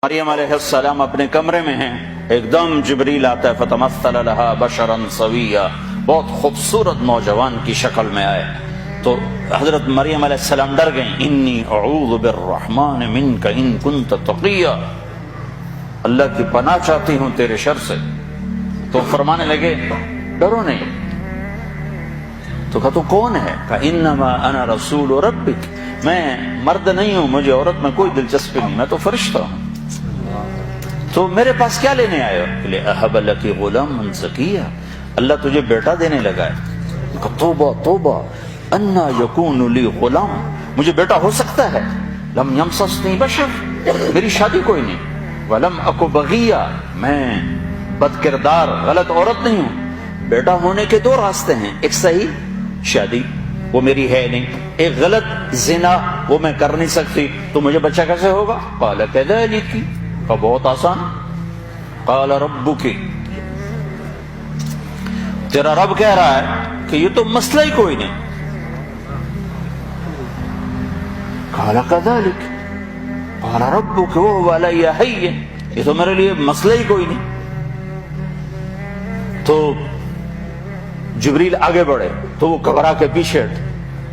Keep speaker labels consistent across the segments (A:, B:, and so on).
A: مریم علیہ السلام اپنے کمرے میں ہیں، ایک دم جبریل آتا ہے، فتمثل لها بشرا سویا، بہت خوبصورت نوجوان کی شکل میں آئے تو حضرت مریم علیہ السلام ڈر گئیں، انی اعوذ بالرحمن منک ان کنت تقیا، اللہ کی پناہ چاہتی ہوں تیرے شر سے۔ تو فرمانے لگے ڈرو نہیں۔ تو کہا تو کون ہے؟ کہا انما انا رسول ربک، میں مرد نہیں ہوں، مجھے عورت میں کوئی دلچسپی نہیں، میں تو فرشتہ ہوں۔ تو میرے پاس کیا لینے آئے ہو؟ کہ اہب لک غلام زکیہ، اللہ تجھے بیٹا دینے لگا ہے۔ کہا توبہ توبہ، انا یکون لی غلام، مجھے بیٹا ہو سکتا ہے؟ لم یمسسنی بشر، میری شادی کوئی نہیں، ولم اکو بغیہ، میں بد کردار غلط عورت نہیں ہوں۔ بیٹا ہونے کے دو راستے ہیں، ایک صحیح شادی وہ میری ہے نہیں، ایک غلط زنا وہ میں کر نہیں سکتی، تو مجھے بچہ کیسے ہوگا؟ قال کذالک، کا بہت آسان، قال ربک، تیرا رب کہہ رہا ہے کہ یہ تو مسئلہ ہی کوئی نہیں۔ قال کذالک قال ربک وهو علی ہین، یہ تو میرے لیے مسئلہ ہی کوئی نہیں۔ تو جبریل آگے بڑھے تو وہ گھبرا کے پیچھے ہٹے،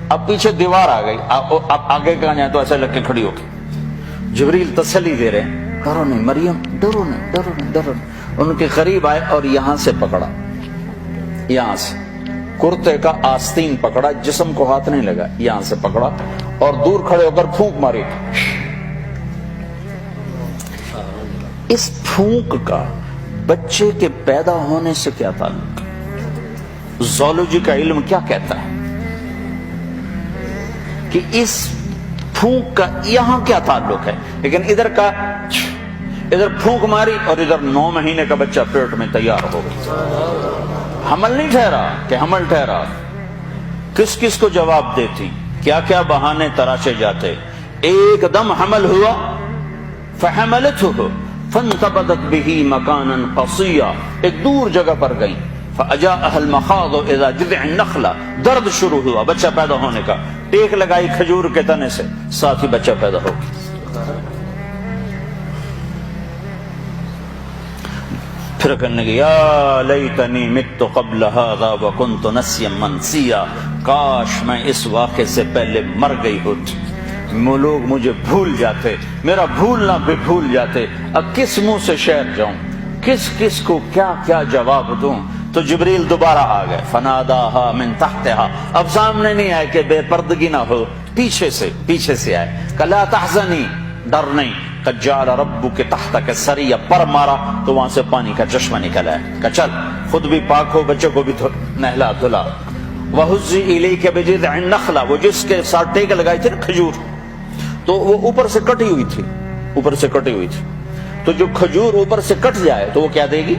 A: اب پیچھے دیوار آ گئی، اب آگے کہاں جائیں تو ایسے لگ کے کھڑی ہو گئی۔ جبریل تسلی دے رہے ہیں، ڈرو نہیں مریم، ڈرو نہیں ڈرو نہیں ڈرو نہیں۔ ان کے قریب آئے اور یہاں سے پکڑا، یہاں سے کرتے کا آستین پکڑا، جسم کو ہاتھ نہیں لگا، یہاں سے پکڑا اور دور کھڑے ہو کر پھونک ماری۔ اس پھونک کا بچے کے پیدا ہونے سے کیا تعلق؟ زولوجی کا علم کیا کہتا ہے کہ اس پھونک کا یہاں کیا تعلق ہے؟ لیکن ادھر کا ادھر پھونک ماری اور ادھر 9 مہینے کا بچہ پیٹ میں تیار ہو گیا۔ حمل نہیں ٹھہرا کہ حمل ٹھہرا، کس کس کو جواب دیتی، کیا کیا بہانے تراشے جاتے، ایک دم حمل ہوا، فحملته فانتبذت به مکانا قصیا، ایک دور جگہ پر گئی، فاجاءها المخاض اذا جذع النخلہ، درد شروع ہوا بچہ پیدا ہونے کا، ٹیک لگائی کھجور کے تنے سے، ساتھ ہی بچہ پیدا ہو گیا۔ پھر کہنے لگی یا لیتنی مت قبل هذا وکنت نسیا منسیا، کاش میں اس واقعے سے پہلے مر گئی ہوتی، لوگ مجھے بھول جاتے، میرا بھولنا بھی بھول جاتے، اب کس منہ سے شہر جاؤں، کس کس کو کیا کیا جواب دوں۔ تو جبریل دوبارہ آ گئے، فناداہا من تحتہا، اب سامنے نہیں آئے کہ بے پردگی نہ ہو، پیچھے سے آئے، کہ لا تحزنی، ڈر نہیں، قد جعل ربک تحتک سریا، پر مارا تو وہاں سے پانی کا چشمہ نکل آئے، کہ چل خود بھی پاک ہو، بچے کو بھی نہلا دھلا۔ وہزی الیک بجذع النخلہ، وہ جس کے ساتھ ٹیک لگائی تھی نا کھجور، تو وہ اوپر سے کٹی ہوئی تھی، اوپر سے کٹی ہوئی تھی، تو جو کھجور اوپر سے کٹ جائے تو وہ کیا دے گی؟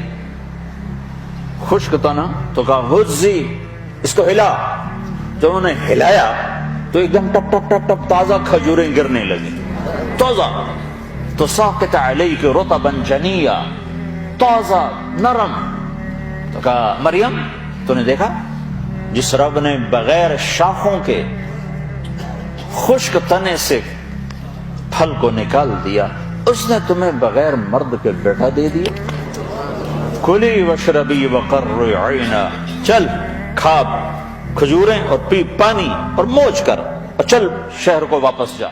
A: خشک تنا، تو کہا ہزی، اس کو ہلا، جب انہوں نے ہلایا تو ایک دم ٹپ ٹپ ٹپ ٹپ تازہ کھجوریں گرنے لگی، تازہ، تو ساقط علیک رطبا جنیا، تازہ نرم۔ تو کہا مریم تو نے دیکھا جس رب نے بغیر شاخوں کے خشک تنے سے پھل کو نکال دیا، اس نے تمہیں بغیر مرد کے بیٹا دے دیا۔ کلی واشربی وقرری عینا، چل کھا کھجوریں اور پی پانی اور موج کر، اور چل شہر کو واپس جا۔